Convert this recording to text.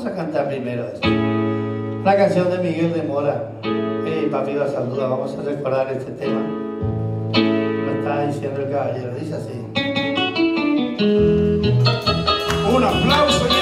Vamos a cantar primero esto. Una canción de Miguel de Mora. Papi va a saludar. Vamos a recordar este tema. Me está diciendo el caballero. Dice así. Un aplauso.